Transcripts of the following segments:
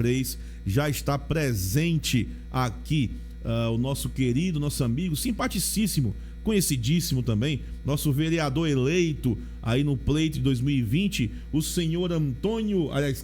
3 já está presente aqui o nosso querido, nosso amigo, simpaticíssimo, conhecidíssimo também, nosso vereador eleito aí no pleito de 2020, o senhor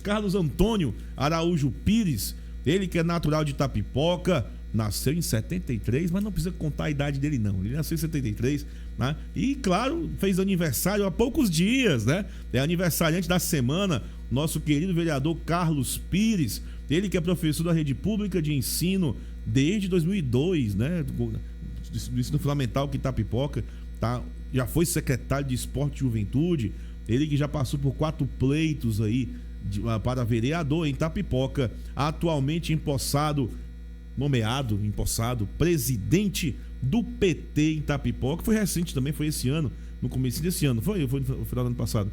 Carlos Antônio Araújo Pires, ele que é natural de Itapipoca, nasceu em 73, mas não precisa contar a idade dele não, ele nasceu em 73, né? E claro, fez aniversário há poucos dias, né? É aniversariante da semana, nosso querido vereador Carlos Pires, ele que é professor da rede pública de ensino desde 2002, né? Do ensino fundamental que Itapipoca, tá? Já foi secretário de Esporte e Juventude, ele que já passou por 4 pleitos aí para vereador em Itapipoca, atualmente nomeado presidente do PT em Itapipoca. Foi recente também, foi esse ano, no começo desse ano, foi no final do ano passado?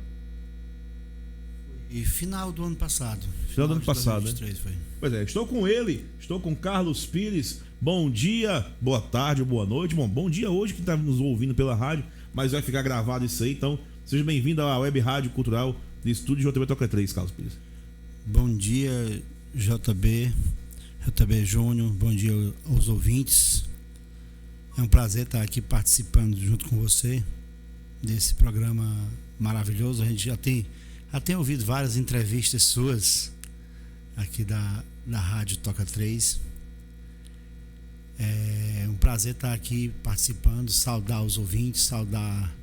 E final do ano passado. Final do ano passado, 2023, né? Foi. Pois é, estou com Carlos Pires. Bom dia, boa tarde ou boa noite. Bom dia hoje que está nos ouvindo pela rádio, mas vai ficar gravado isso aí, então seja bem-vindo à Web Rádio Cultural do Estúdio JB Toca 3, Carlos Pires. Bom dia, JB Júnior, bom dia aos ouvintes. É um prazer estar aqui participando junto com você desse programa maravilhoso. A gente já tem ouvido várias entrevistas suas aqui da Rádio Toca 3. É um prazer estar aqui participando, saudar os ouvintes, saudar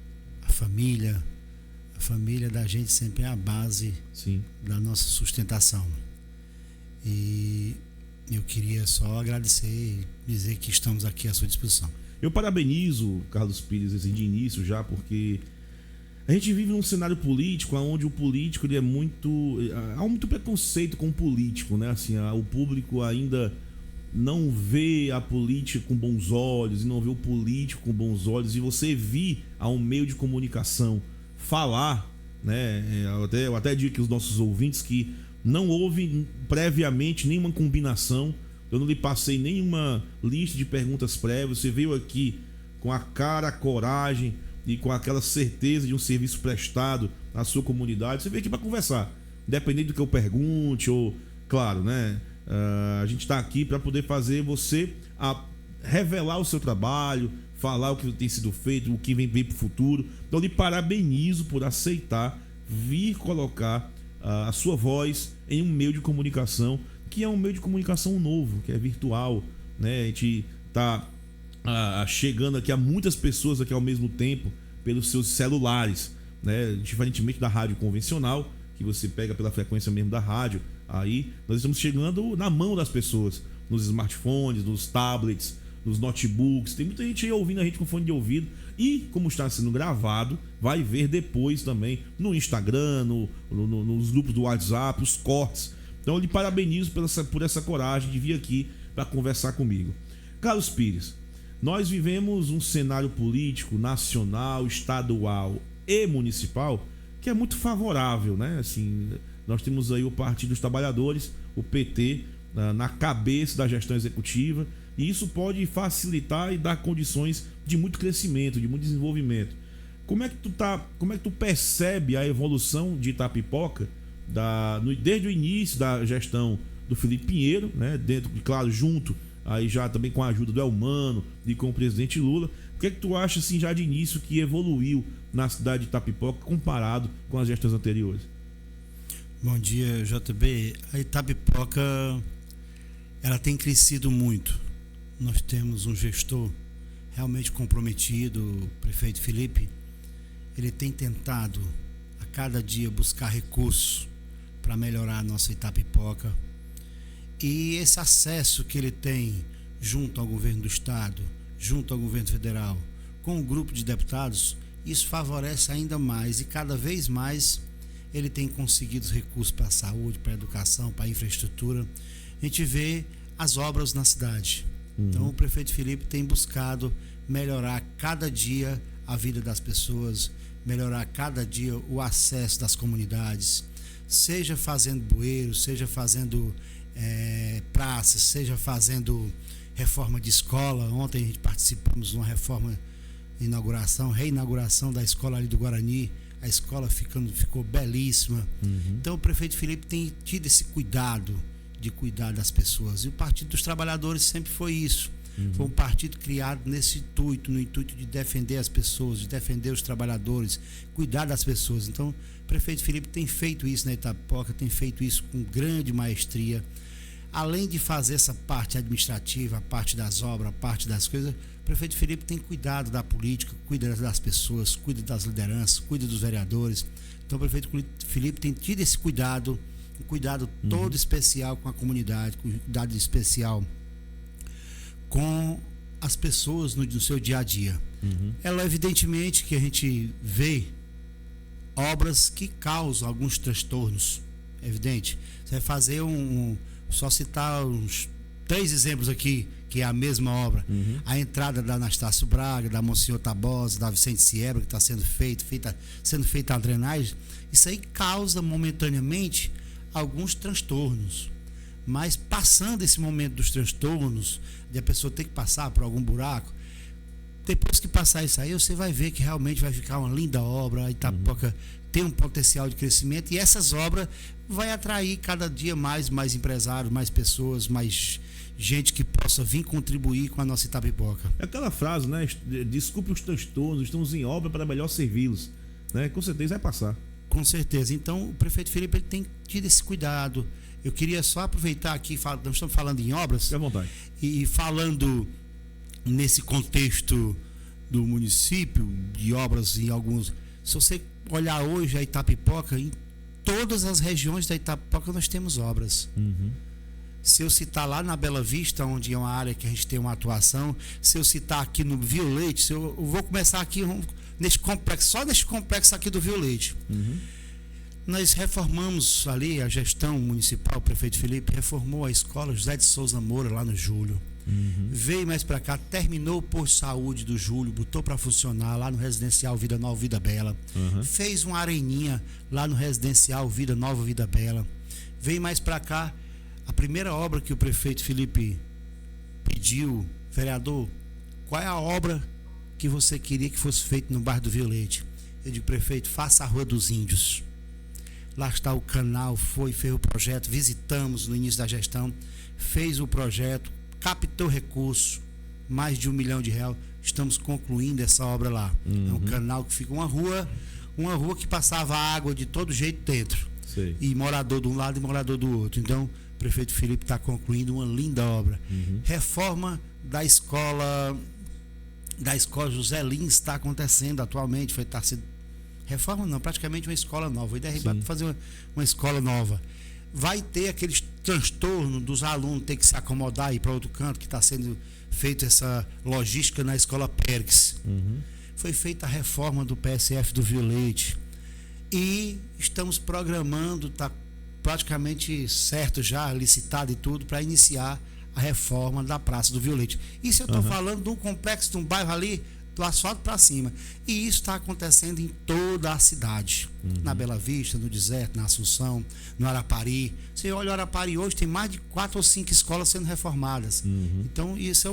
a família. A família da gente sempre é a base, sim, da nossa sustentação. E eu queria só agradecer e dizer que estamos aqui à sua disposição. Eu parabenizo Carlos Pires assim, de início já, porque a gente vive num cenário político onde o político ele há muito preconceito com o político, né? Assim, o público ainda não vê a política com bons olhos e não vê o político com bons olhos, e você vir a um meio de comunicação falar, né? Eu até digo que os nossos ouvintes que não houve previamente nenhuma combinação, eu não lhe passei nenhuma lista de perguntas prévias, você veio aqui com a cara, a coragem e com aquela certeza de um serviço prestado à sua comunidade. Você veio aqui para conversar, independente do que eu pergunte, ou, claro, né? A gente está aqui para poder fazer você revelar o seu trabalho, falar o que tem sido feito, o que vem para o futuro. Então, lhe parabenizo por aceitar vir colocar a sua voz em um meio de comunicação, que é um meio de comunicação novo, que é virtual, né? A gente está chegando aqui a muitas pessoas aqui ao mesmo tempo pelos seus celulares, né? Diferentemente da rádio convencional, que você pega pela frequência mesmo da rádio, aí nós estamos chegando na mão das pessoas, nos smartphones, nos tablets, nos notebooks. Tem muita gente aí ouvindo a gente com fone de ouvido, e como está sendo gravado, vai ver depois também no Instagram, nos grupos do WhatsApp, os cortes. Então eu lhe parabenizo por essa coragem de vir aqui para conversar comigo. Carlos Pires, nós vivemos um cenário político nacional, estadual e municipal que é muito favorável, né? Assim, nós temos aí o Partido dos Trabalhadores, o PT, na cabeça da gestão executiva, e isso pode facilitar e dar condições de muito crescimento, de muito desenvolvimento. Como é que tu percebe a evolução de Itapipoca desde o início da gestão do Felipe Pinheiro, né? Dentro, claro, junto aí já também com a ajuda do Elmano e com o presidente Lula. O que é que tu acha assim já de início que evoluiu na cidade de Itapipoca comparado com as gestões anteriores? Bom dia, JB. A Itapipoca, ela tem crescido muito. Nós temos um gestor realmente comprometido, o prefeito Felipe. Ele tem tentado a cada dia buscar recursos para melhorar a nossa Itapipoca. E esse acesso que ele tem junto ao governo do estado, junto ao governo federal, com o grupo de deputados, isso favorece ainda mais, e cada vez mais ele tem conseguido os recursos para a saúde, para a educação, para a infraestrutura. A gente vê as obras na cidade. Então o prefeito Felipe tem buscado melhorar cada dia a vida das pessoas, melhorar cada dia o acesso das comunidades, seja fazendo bueiros, seja fazendo praças, seja fazendo reforma de escola. Ontem a gente participamos de uma reinauguração da escola ali do Guarani. A escola ficou belíssima. Então o prefeito Felipe tem tido esse cuidado de cuidar das pessoas. E o Partido dos Trabalhadores sempre foi isso. Foi um partido criado nesse intuito, no intuito de defender as pessoas, de defender os trabalhadores, cuidar das pessoas. Então, o prefeito Felipe tem feito isso na Itapipoca, tem feito isso com grande maestria. Além de fazer essa parte administrativa, a parte das obras, a parte das coisas, o prefeito Felipe tem cuidado da política, cuida das pessoas, cuida das lideranças, cuida dos vereadores. Então, o prefeito Felipe tem tido esse cuidado, um cuidado todo especial com a comunidade, um cuidado especial com as pessoas no seu dia a dia. Ela, evidentemente, que a gente vê obras que causam alguns transtornos, é evidente. Você vai fazer só citar uns 3 exemplos aqui, que é a mesma obra. A entrada da Anastácio Braga, da Monsenhor Tabosa, da Vicente Siebra, que está sendo feita a drenagem. Isso aí causa momentaneamente alguns transtornos. Mas passando esse momento dos transtornos, de a pessoa ter que passar por algum buraco, depois que passar isso aí, você vai ver que realmente vai ficar uma linda obra. A Itapipoca tem um potencial de crescimento, e essas obras vai atrair cada dia mais empresários, mais pessoas, mais gente que possa vir contribuir com a nossa Itapipoca. É aquela frase, né? Desculpe os transtornos, estamos em obra para melhor servi-los, né? Com certeza vai passar. Com certeza. Então, o prefeito Felipe ele tem tido esse cuidado. Eu queria só aproveitar aqui, nós estamos falando em obras. Fique à vontade. E falando nesse contexto do município, de obras em alguns. Se você olhar hoje a Itapipoca, em todas as regiões da Itapipoca nós temos obras. Se eu citar lá na Bela Vista, onde é uma área que a gente tem uma atuação, se eu citar aqui no Violete, eu vou começar aqui nesse complexo, só nesse complexo aqui do Violete. Nós reformamos ali, a gestão municipal, o prefeito Felipe reformou a escola José de Souza Moura lá no Júlio. Veio mais para cá, terminou o posto de saúde do Júlio, botou para funcionar lá no residencial Vida Nova, Vida Bela. Fez uma areninha lá no residencial Vida Nova, Vida Bela. Veio mais para cá, a primeira obra que o prefeito Felipe pediu, vereador, qual é a obra que você queria que fosse feita no bairro do Violete? Eu digo, prefeito, faça a Rua dos Índios. Lá está o canal, fez o projeto, visitamos no início da gestão, fez o projeto, captou recursos, mais de R$1 milhão. Estamos concluindo essa obra lá. É um canal que fica uma rua que passava água de todo jeito dentro. Sei. E morador de um lado e morador do outro. Então, o prefeito Felipe está concluindo uma linda obra. Reforma da escola José Lins está acontecendo atualmente, está sendo reforma não, praticamente uma escola nova. Vai derribar para fazer uma escola nova. Vai ter aqueles transtornos dos alunos ter que se acomodar e ir para outro canto, que está sendo feita essa logística na escola Périx. Foi feita a reforma do PSF do Violete. E estamos programando, está praticamente certo já, licitado e tudo, para iniciar a reforma da Praça do Violete. Isso eu estou falando de um complexo, de um bairro ali, do asfalto para cima. E isso está acontecendo em toda a cidade. Na Bela Vista, no Deserto, na Assunção, no Arapari. Você olha o Arapari hoje, tem mais de 4 ou 5 escolas sendo reformadas. Então, isso é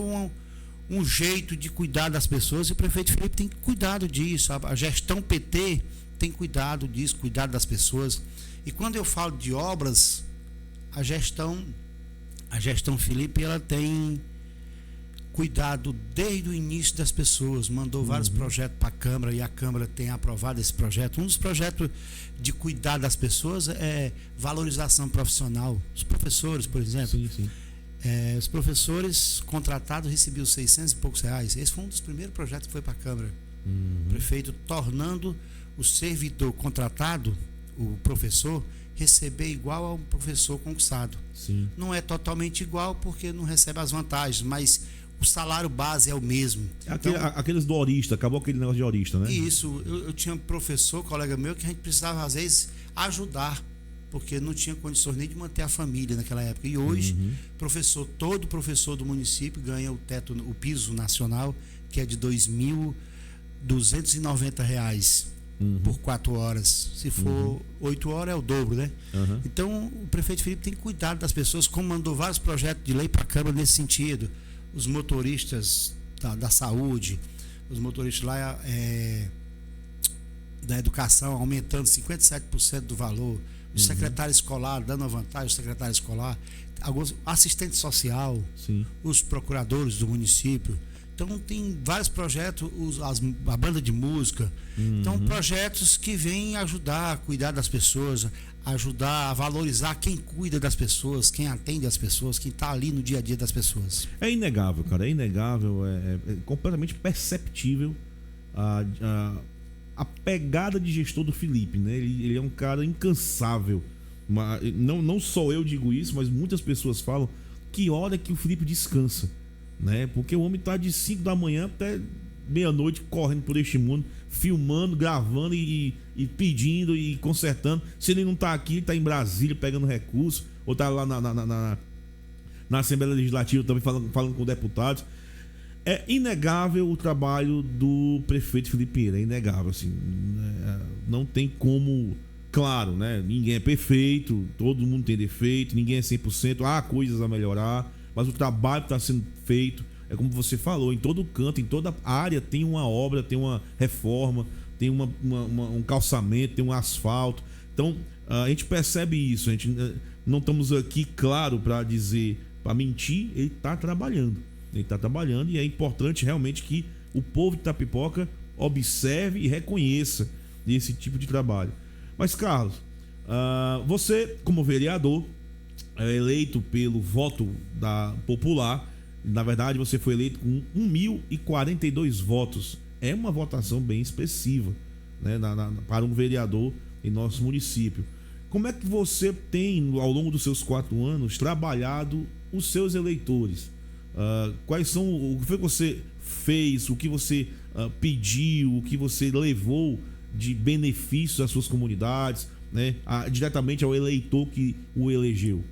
um jeito de cuidar das pessoas, e o prefeito Felipe tem cuidado disso. A gestão PT tem cuidado disso, cuidado das pessoas. E quando eu falo de obras, a gestão Felipe, ela tem cuidado desde o início das pessoas, mandou vários projetos para a Câmara, e a Câmara tem aprovado esse projeto. Um dos projetos de cuidar das pessoas é valorização profissional. Os professores, por exemplo, os professores contratados recebiam 600 e poucos reais. Esse foi um dos primeiros projetos que foi para a Câmara. O prefeito tornando o servidor contratado, o professor, receber igual ao professor concursado. Não é totalmente igual, porque não recebe as vantagens, mas o salário base é o mesmo. Então, aqueles do horista, acabou aquele negócio de horista, né? Isso, eu tinha um professor, colega meu, que a gente precisava às vezes ajudar, porque não tinha condições nem de manter a família naquela época. E hoje, todo professor do município ganha o piso nacional, que é de R$ 2.290 por 4 horas. Se for 8 horas, é o dobro, né? Então, o prefeito Felipe tem cuidado das pessoas, como mandou vários projetos de lei para a Câmara nesse sentido. Os motoristas da saúde, os motoristas lá da educação, aumentando 57% do valor. O secretário escolar, dando a vantagem ao secretário escolar. alguns assistente social, Sim. os procuradores do município. Então tem vários projetos, a banda de música. Então projetos que vêm ajudar a cuidar das pessoas, ajudar a valorizar quem cuida das pessoas, quem atende as pessoas, quem está ali no dia a dia das pessoas. É inegável, cara, é inegável, é completamente perceptível a pegada de gestor do Felipe, né? Ele é um cara incansável. Não só eu digo isso, mas muitas pessoas falam que hora que o Felipe descansa, né? Porque o homem tá de 5 da manhã até meia-noite correndo por este mundo, filmando, gravando e pedindo e consertando. Se ele não tá aqui, ele tá em Brasília pegando recurso, ou tá lá na Assembleia Legislativa também falando com deputados. É inegável o trabalho do prefeito Felipe Pereira, é inegável, assim, não tem como. Claro, né? Ninguém é perfeito, todo mundo tem defeito, ninguém é 100%, há coisas a melhorar, mas o trabalho está sendo feito, é como você falou, em todo canto, em toda área tem uma obra, tem uma reforma, tem um calçamento, tem um asfalto. Então, a gente percebe isso, a gente não estamos aqui, claro, para dizer, para mentir, ele está trabalhando e é importante realmente que o povo de Itapipoca observe e reconheça esse tipo de trabalho. Mas, Carlos, você, como vereador, é eleito pelo voto popular. Na verdade, você foi eleito com 1.042 votos. É uma votação bem expressiva, né, para um vereador em nosso município. Como é que você tem, ao longo dos seus 4 anos, trabalhado os seus eleitores? Quais são, o que foi que você fez, o que você pediu, o que você levou de benefícios às suas comunidades, né, diretamente ao eleitor que o elegeu?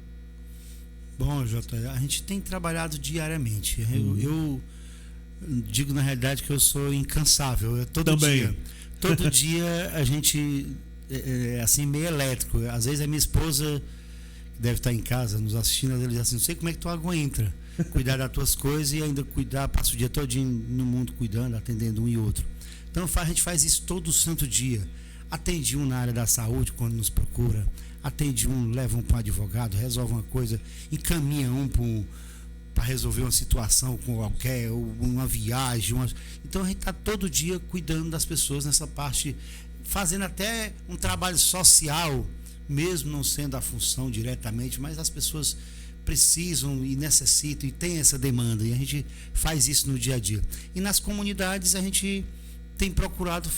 Bom, Jota, a gente tem trabalhado diariamente. Eu digo na realidade que eu sou incansável. Todo dia a gente assim, meio elétrico. Às vezes a minha esposa, que deve estar em casa nos assistindo, ela diz assim: não sei como é que tu aguenta cuidar das tuas coisas e ainda passa o dia todinho no mundo cuidando, atendendo um e outro. Então a gente faz isso todo santo dia. Atende um na área da saúde quando nos procura, atende um, leva um para um advogado, resolve uma coisa, encaminha um para resolver uma situação com qualquer, ou uma viagem. Então a gente está todo dia cuidando das pessoas nessa parte, fazendo até um trabalho social, mesmo não sendo a função diretamente, mas as pessoas precisam e necessitam e tem essa demanda, e a gente faz isso no dia a dia. E nas comunidades a gente tem procurado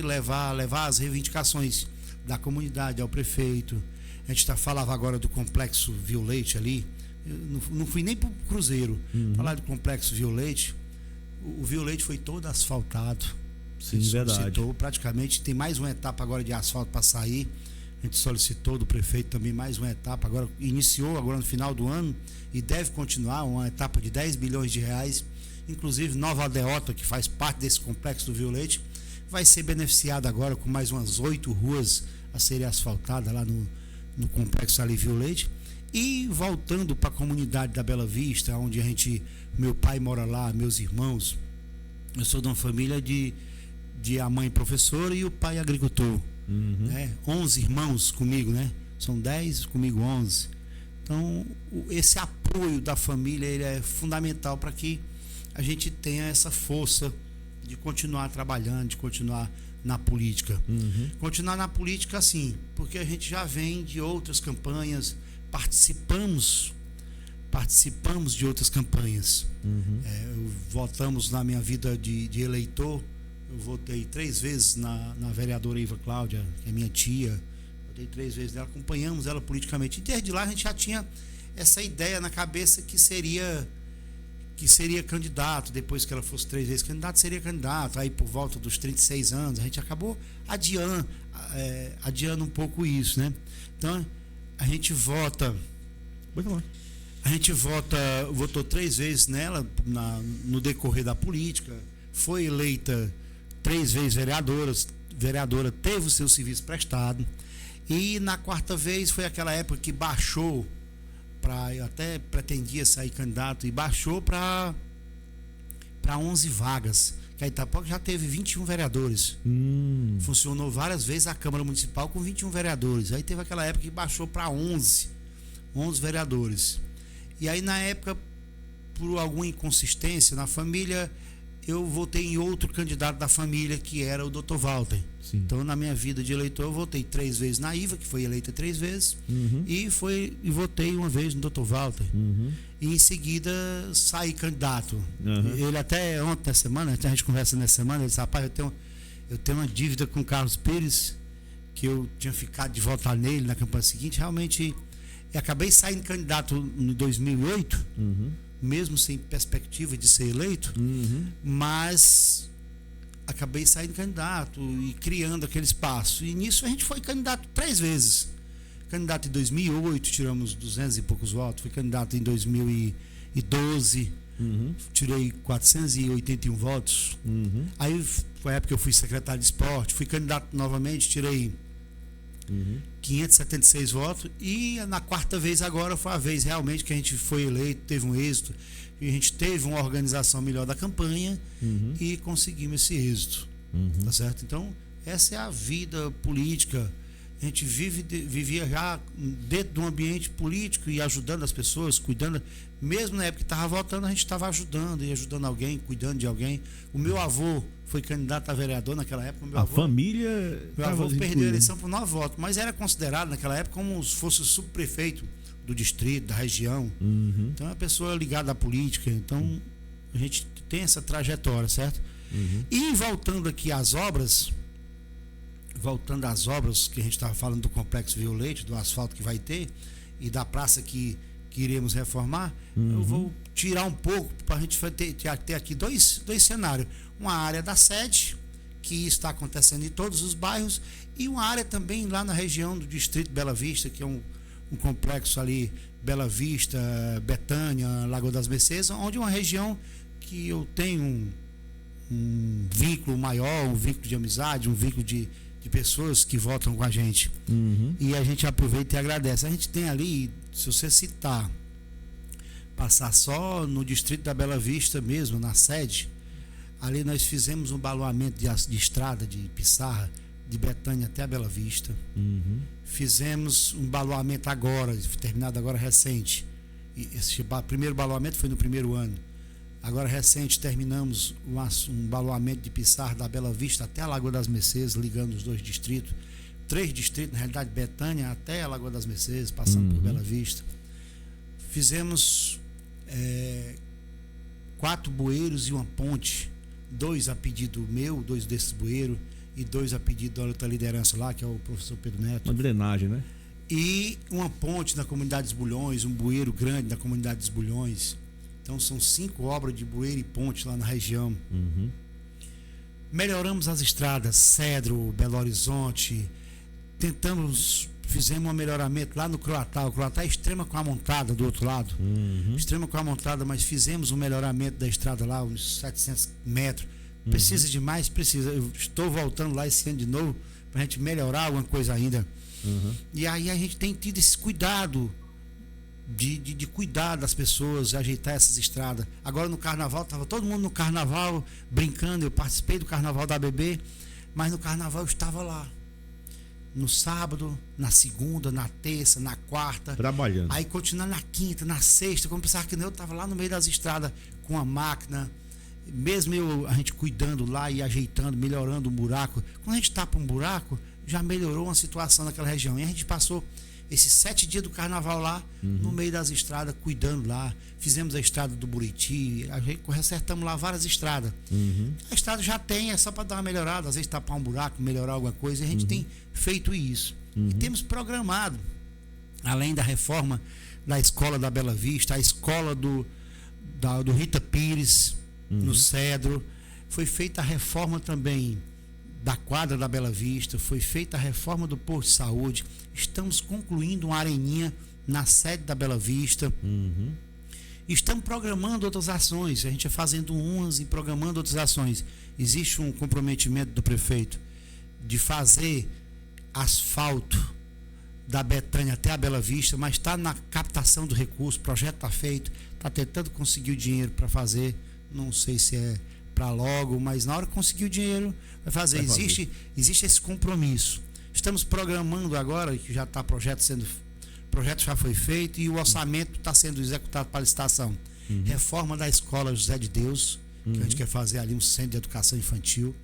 levar as reivindicações da comunidade ao prefeito. A gente falava agora do Complexo Violete ali. Eu não fui nem para o Cruzeiro. Falar do Complexo Violete. O Violete foi todo asfaltado. Sim, verdade. Praticamente tem mais uma etapa agora de asfalto para sair. A gente solicitou do prefeito também mais uma etapa. Agora iniciou agora no final do ano e deve continuar uma etapa de 10 bilhões de reais. Inclusive Nova Aldeota, que faz parte desse Complexo do Violete, vai ser beneficiada agora com mais umas 8 ruas a serem asfaltadas lá no Complexo ali Violete. E voltando para a comunidade da Bela Vista, onde meu pai mora lá, meus irmãos. Eu sou de uma família de a mãe professora e o pai agricultor. Né? 11 irmãos comigo, né? São 10, comigo 11. Então, esse apoio da família ele é fundamental para que a gente tenha essa força de continuar trabalhando, de continuar na política. Continuar na política, assim, porque a gente já vem de outras campanhas, participamos de outras campanhas. Votamos na minha vida de eleitor. Eu votei 3 vezes na vereadora Iva Cláudia, que é minha tia. Votei 3 vezes nela, acompanhamos ela politicamente. E desde lá a gente já tinha essa ideia na cabeça que seria candidato. Depois que ela fosse 3 vezes candidato, seria candidato. Aí por volta dos 36 anos a gente acabou adiando um pouco isso, né? Então a gente votou 3 vezes nela no decorrer da política. Foi eleita 3 vezes vereadora, teve o seu serviço prestado. E na 4ª vez foi aquela época que baixou, eu até pretendia sair candidato, e baixou para 11 vagas, que a Itapipoca já teve 21 vereadores. Funcionou várias vezes a Câmara Municipal com 21 vereadores. Aí teve aquela época que baixou para 11 vereadores. E aí, na época, por alguma inconsistência na família, eu votei em outro candidato da família, que era o Dr. Walter. Sim. Então, na minha vida de eleitor, eu votei 3 vezes na Iva, que foi eleita 3 vezes, e votei uma vez no Dr. Walter. E em seguida saí candidato. Ele até ontem, nessa semana, a gente conversa nessa semana, ele disse: rapaz, eu tenho uma dívida com o Carlos Pires, que eu tinha ficado de votar nele na campanha seguinte. Realmente, eu acabei saindo candidato em 2008, mesmo sem perspectiva de ser eleito, mas acabei saindo candidato e criando aquele espaço. E nisso a gente foi candidato 3 vezes. Candidato em 2008, tiramos 200 e poucos votos. Fui candidato em 2012, tirei 481 votos. Aí foi a época que eu fui secretário de esporte. Fui candidato novamente, tirei 576 votos. E na 4ª vez agora foi a vez realmente que a gente foi eleito, teve um êxito. E a gente teve uma organização melhor da campanha e conseguimos esse êxito. Tá certo? Então, essa é a vida política. A gente vivia já dentro de um ambiente político e ajudando as pessoas, cuidando. Mesmo na época que estava votando, a gente estava ajudando e ajudando alguém, cuidando de alguém. O meu avô foi candidato a vereador naquela época. Família. Meu avô perdeu a eleição por 9 votos, mas era considerado naquela época como se fosse o subprefeito do distrito, da região. Então é uma pessoa ligada à política. Então a gente tem essa trajetória, certo? E voltando aqui às obras. Voltando às obras que a gente estava falando do Complexo Violete, do asfalto que vai ter e da praça que iremos reformar, eu vou tirar um pouco para a gente ter aqui dois cenários. Uma área da sede, que está acontecendo em todos os bairros, e uma área também lá na região do Distrito Bela Vista, que é um complexo ali, Bela Vista, Betânia, Lagoa das Mercês, onde é uma região que eu tenho um vínculo maior, um vínculo de amizade, um vínculo de pessoas que votam com a gente. E a gente aproveita e agradece. A gente tem ali, se você citar, passar só no distrito da Bela Vista mesmo, na sede, ali nós fizemos um baloamento de estrada de Pissarra, de Betânia até a Bela Vista. Fizemos um baloamento agora, terminado agora recente. E esse primeiro baloamento foi no primeiro ano. Agora recente terminamos um baloamento de Pissarra da Bela Vista até a Lagoa das Mercês, ligando os 2 distritos. 3 distritos, na realidade, Betânia até a Lagoa das Mercês, passando por Bela Vista. Fizemos 4 bueiros e uma ponte, 2 a pedido meu, 2 desses bueiros, e 2 a pedido da outra liderança lá, que é o professor Pedro Neto. Uma drenagem, né? E uma ponte na comunidade dos Bulhões, um bueiro grande na comunidade dos Bulhões. Então são 5 obras de bueiro e ponte lá na região. Melhoramos as estradas, Cedro, Belo Horizonte. Fizemos um melhoramento lá no Croatá. O Croatá é extrema com a montada do outro lado. Extrema com a montada, mas fizemos um melhoramento da estrada lá, uns 700 metros. Precisa de mais? Precisa. Eu estou voltando lá esse ano de novo para a gente melhorar alguma coisa ainda. E aí a gente tem tido esse cuidado de cuidar das pessoas, de ajeitar essas estradas. Agora no carnaval, estava todo mundo no carnaval brincando. Eu participei do carnaval da ABB, mas no carnaval eu estava lá no sábado, na segunda, na terça, na quarta, trabalhando. Aí continuando na quinta, na sexta, como pensava que eu estava lá no meio das estradas com a máquina, mesmo a gente cuidando lá e ajeitando, melhorando um buraco. Quando a gente tapa um buraco, já melhorou uma situação naquela região. E a gente passou esses 7 dias do carnaval lá, no meio das estradas, cuidando lá. Fizemos a estrada do Buriti, acertamos lá várias estradas. A estrada já tem, é só para dar uma melhorada, às vezes tapar um buraco, melhorar alguma coisa. E a gente tem feito isso. E temos programado, além da reforma da escola da Bela Vista, a escola do Rita Pires, no Cedro. Foi feita a reforma também da quadra da Bela Vista, foi feita a reforma do posto de saúde. Estamos concluindo uma areninha na sede da Bela Vista. Estamos programando outras ações. A gente é fazendo umas e programando outras ações. Existe um comprometimento do prefeito de fazer asfalto da Betânia até a Bela Vista, mas está na captação do recurso, o projeto está feito, está tentando conseguir o dinheiro para fazer. Não sei se é para logo, mas na hora que conseguir o dinheiro, vai fazer. Existe esse compromisso. Estamos programando agora, que já está projeto sendo projeto já foi feito e o orçamento está sendo executado para licitação. Reforma da escola José de Deus, que a gente quer fazer ali um centro de educação infantil,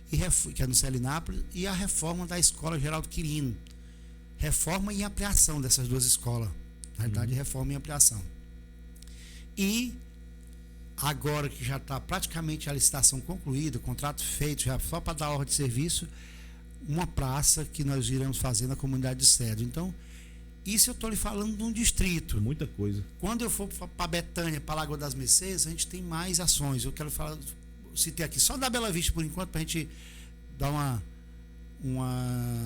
que é no Celinápolis, e a reforma da escola Geraldo Quirino. Reforma e ampliação dessas duas escolas. Na realidade, reforma e ampliação. E agora que já está praticamente a licitação concluída, o contrato feito, já só para dar ordem de serviço, uma praça que nós iremos fazer na comunidade de Cedro. Então, isso eu estou lhe falando de um distrito. Muita coisa. Quando eu for para Betânia, para Lagoa das Mercês, a gente tem mais ações. Eu quero falar, citei aqui só da Bela Vista por enquanto, para a gente dar uma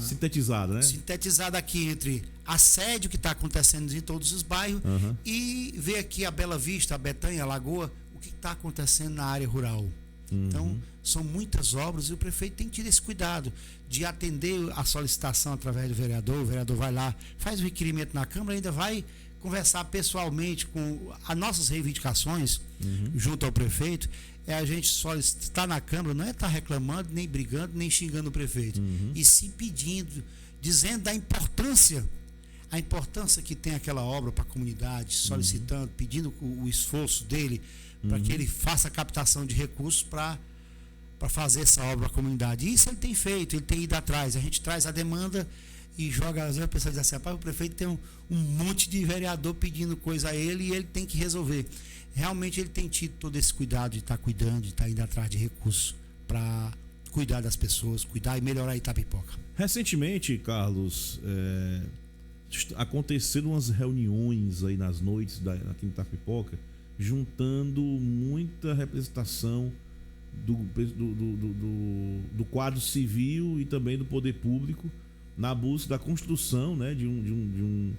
sintetizada, né? Sintetizada aqui entre assédio que está acontecendo em todos os bairros e ver aqui a Bela Vista, a Betânia, a Lagoa, o que está acontecendo na área rural. Então, são muitas obras e o prefeito tem que ter esse cuidado de atender a solicitação através do vereador. O vereador vai lá, faz o requerimento na Câmara, ainda vai conversar pessoalmente com as nossas reivindicações junto ao prefeito. A gente solicitar na Câmara, não é estar reclamando, nem brigando, nem xingando o prefeito, e sim pedindo, dizendo da importância, a importância que tem aquela obra para a comunidade, solicitando, pedindo o esforço dele para que ele faça a captação de recursos para fazer essa obra para a comunidade. Isso ele tem feito, ele tem ido atrás. A gente traz a demanda e joga, às vezes a pessoa diz assim, rapaz, o prefeito tem um monte de vereador pedindo coisa a ele e ele tem que resolver. Realmente ele tem tido todo esse cuidado de estar cuidando, de estar indo atrás de recursos para cuidar das pessoas, cuidar e melhorar Itapipoca. Recentemente, Carlos, aconteceram umas reuniões aí nas noites aqui em Itapipoca, juntando muita representação do quadro civil e também do poder público na busca da construção, né, de um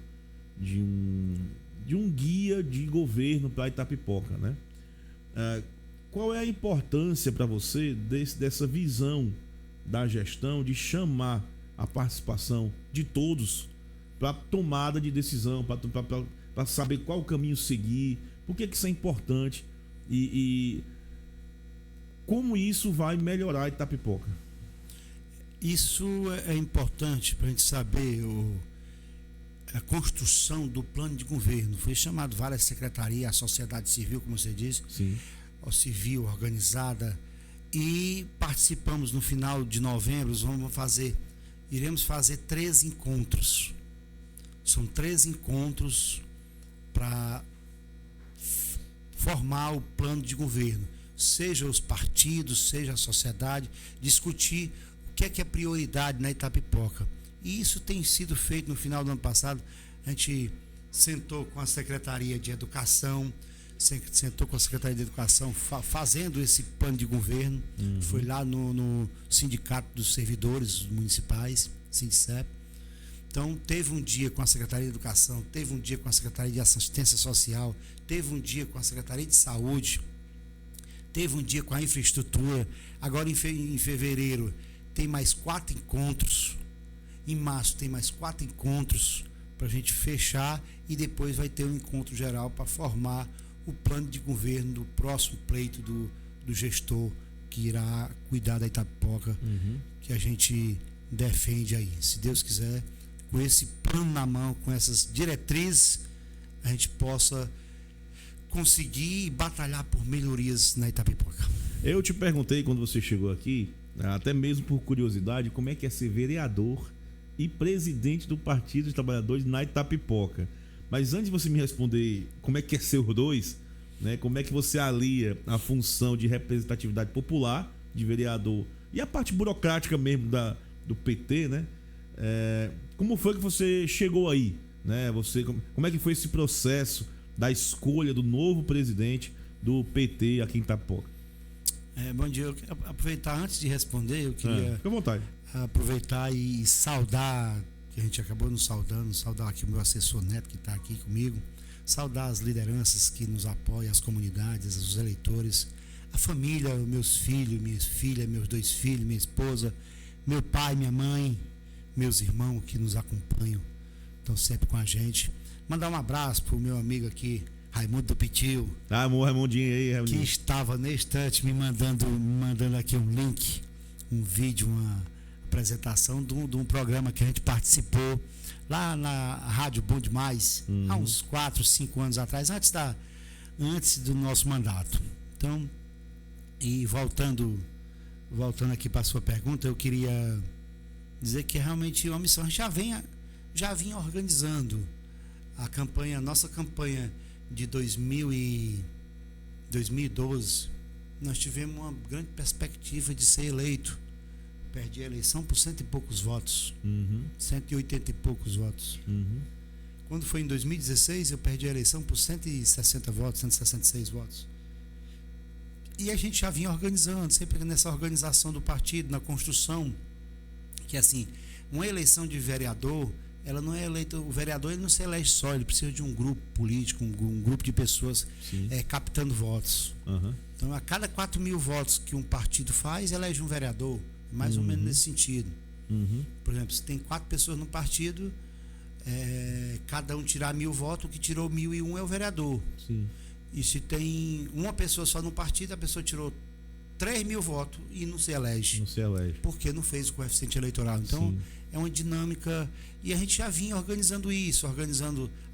guia de governo para Itapipoca, né? Qual é a importância para você dessa visão da gestão de chamar a participação de todos para tomada de decisão, para saber qual caminho seguir? Por que isso é importante e como isso vai melhorar Itapipoca? Isso é importante para a gente saber a construção do plano de governo. Foi chamado várias secretarias, a sociedade civil, como você disse, sim, a civil organizada, e participamos no final de novembro. Iremos fazer 3 encontros. São 3 encontros para formar o plano de governo, seja os partidos, seja a sociedade, discutir o que é prioridade na Itapipoca. E isso tem sido feito. No final do ano passado, a gente sentou com a Secretaria de Educação, fazendo esse plano de governo. Foi lá no Sindicato dos Servidores Municipais, Sindicep. Então, teve um dia com a Secretaria de Educação, teve um dia com a Secretaria de Assistência Social, teve um dia com a Secretaria de Saúde, teve um dia com a Infraestrutura. Agora, em fevereiro, tem mais 4 encontros. Em março, tem mais 4 encontros para a gente fechar, e depois vai ter um encontro geral para formar o plano de governo do próximo pleito do gestor que irá cuidar da Itapipoca, que a gente defende aí. Se Deus quiser, com esse plano na mão, com essas diretrizes, a gente possa conseguir batalhar por melhorias na Itapipoca. Eu te perguntei quando você chegou aqui, até mesmo por curiosidade, como é que é ser vereador e presidente do Partido dos Trabalhadores na Itapipoca. Mas antes de você me responder como é que é ser os dois, né, como é que você alia a função de representatividade popular de vereador e a parte burocrática mesmo do PT, né? Como foi que você chegou aí, né? Como é que foi esse processo da escolha do novo presidente do PT aqui em Itapipoca? Bom dia. Eu queria aproveitar, antes de responder, eu queria fica à vontade. Aproveitar e saudar, que a gente acabou nos saudando, saudar aqui o meu assessor Neto, que está aqui comigo, saudar as lideranças que nos apoiam, as comunidades, os eleitores, a família, meus filhos, minhas filhas, meus 2 filhos, minha esposa, meu pai, minha mãe, meus irmãos que nos acompanham, estão sempre com a gente. Mandar um abraço pro meu amigo aqui, Raimundo do Pitil. Raimundinho aí, Raimundinho. Que estava na estante me mandando aqui um link, um vídeo, uma apresentação de um programa que a gente participou lá na Rádio Bom Demais, há uns 4, 5 anos atrás, antes do nosso mandato. Então, e voltando aqui para a sua pergunta, eu queria dizer que realmente uma missão, a gente já vinha organizando a nossa campanha de 2012, nós tivemos uma grande perspectiva de ser eleito. Perdi a eleição por 100 e poucos votos, 180 e poucos votos. Quando foi em 2016, eu perdi a eleição por 160 votos, 166 votos. E a gente já vinha organizando, sempre nessa organização do partido, na construção, que assim, uma eleição de vereador, ela não é eleita, o vereador ele não se elege só, ele precisa de um grupo político, um grupo de pessoas captando votos. Então, a cada 4 mil votos que um partido faz, elege um vereador, mais ou menos nesse sentido. Por exemplo, se tem 4 pessoas no partido, cada um tirar 1.000 votos, o que tirou 1.001 é o vereador. Sim. E se tem uma pessoa só no partido, a pessoa tirou 3.000 votos e não se elege. Não se elege. Porque não fez o coeficiente eleitoral. Então, é uma dinâmica. E a gente já vinha organizando isso,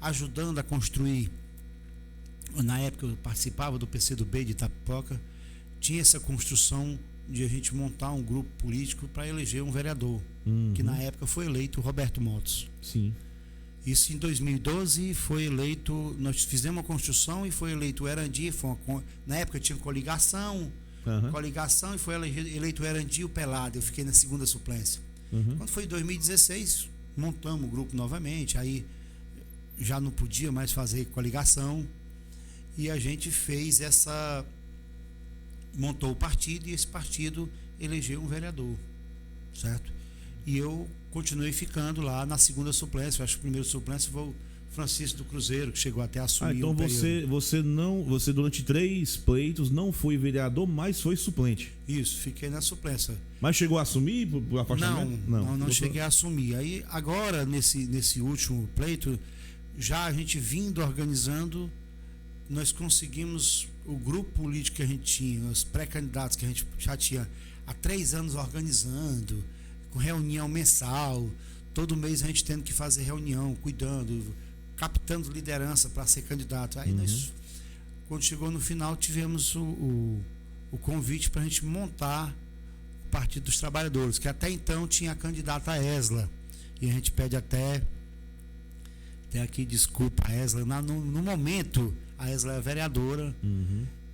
ajudando a construir. Na época eu participava do PCdoB de Itapipoca, tinha essa construção de a gente montar um grupo político para eleger um vereador, que na época foi eleito o Roberto Motos. Sim. Isso em 2012 foi eleito, nós fizemos uma construção e foi eleito o Erandi, na época tinha coligação e foi eleito o Erandi e o Pelado, eu fiquei na segunda suplência. Quando foi em 2016, montamos o grupo novamente, aí já não podia mais fazer coligação e a gente montou o partido e esse partido elegeu um vereador, certo? E eu continuei ficando lá na segunda suplência. Eu acho que o primeiro suplência foi o Francisco do Cruzeiro, que chegou até a assumir. Então você durante 3 pleitos não foi vereador, mas foi suplente. Isso, fiquei na suplência. Mas chegou a assumir por afastamento? Não cheguei a assumir. Aí agora, nesse último pleito, já a gente vindo organizando, nós conseguimos o grupo político que a gente tinha, os pré-candidatos que a gente já tinha há 3 anos organizando, com reunião mensal, todo mês a gente tendo que fazer reunião, cuidando, captando liderança para ser candidato. Aí nós, quando chegou no final, tivemos o convite para a gente montar o Partido dos Trabalhadores, que até então tinha a candidata Esla, e a gente pede até aqui desculpa a Esla, no momento a Esla é vereadora,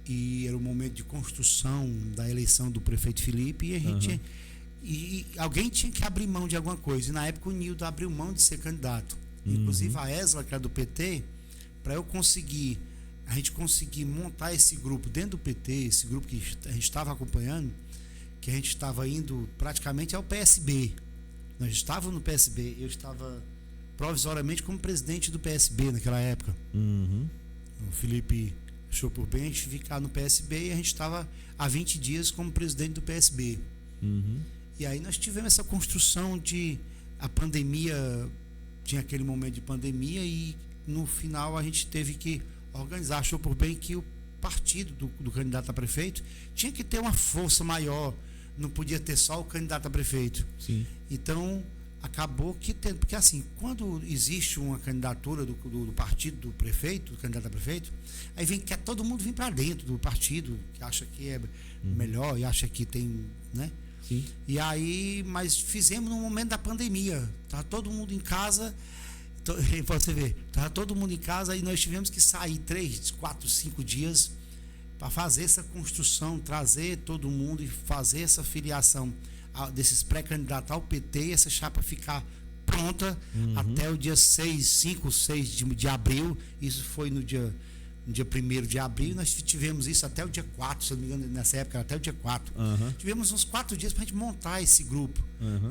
e era o momento de construção da eleição do prefeito Felipe, e a gente e alguém tinha que abrir mão de alguma coisa, e na época o Nildo abriu mão de ser candidato, inclusive a Esla, que era do PT, para a gente conseguir montar esse grupo dentro do PT, esse grupo que a gente estava acompanhando, que a gente estava indo praticamente ao PSB, nós estávamos no PSB, eu estava provisoriamente como presidente do PSB naquela época. O Felipe achou por bem a gente ficar no PSB e a gente estava há 20 dias como presidente do PSB. E aí nós tivemos essa construção a pandemia, tinha aquele momento de pandemia e no final a gente teve que organizar, achou por bem que o partido do candidato a prefeito tinha que ter uma força maior, não podia ter só o candidato a prefeito. Sim. Então acabou que tendo, porque assim, quando existe uma candidatura do partido do prefeito, do candidato a prefeito, aí quer todo mundo vir para dentro do partido, que acha que é melhor e acha que tem, né? Sim. E aí, mas fizemos no momento da pandemia, tá todo mundo em casa, você ver, tá todo mundo em casa e nós tivemos que sair 3, 4, 5 dias para fazer essa construção, trazer todo mundo e fazer essa filiação desses pré-candidatos ao PT e essa chapa ficar pronta até o dia 5, 6 de abril. Isso foi no dia 1º de abril, nós tivemos isso até o dia 4, se eu não me engano, nessa época, até o dia 4. Tivemos uns 4 dias para a gente montar esse grupo.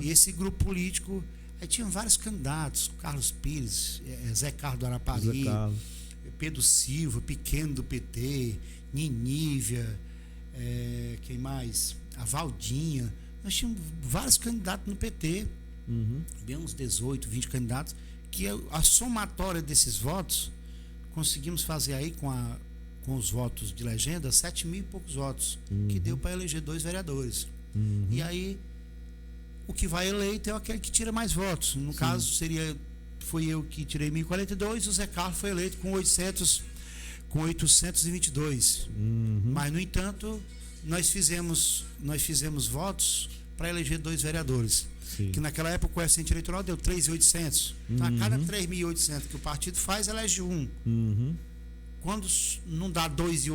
E esse grupo político, aí tinham vários candidatos, Carlos Pires, Zé Carlos do Arapari, Pedro Silva, Pequeno do PT, Ninívia, quem mais? A Valdinha. Nós tínhamos vários candidatos no PT, bem uns 18, 20 candidatos, que a somatória desses votos, conseguimos fazer aí com os votos de legenda 7 mil e poucos votos, que deu para eleger 2 vereadores. E aí o que vai eleito é aquele que tira mais votos. No caso, foi eu que tirei 1042, o Zé Carlos foi eleito com 822. Mas, no entanto, nós fizemos votos para eleger 2 vereadores. Sim. Que naquela época o coeficiente eleitoral deu 3.800. Então, a cada 3.800 que o partido faz, elege um. Quando não dá 2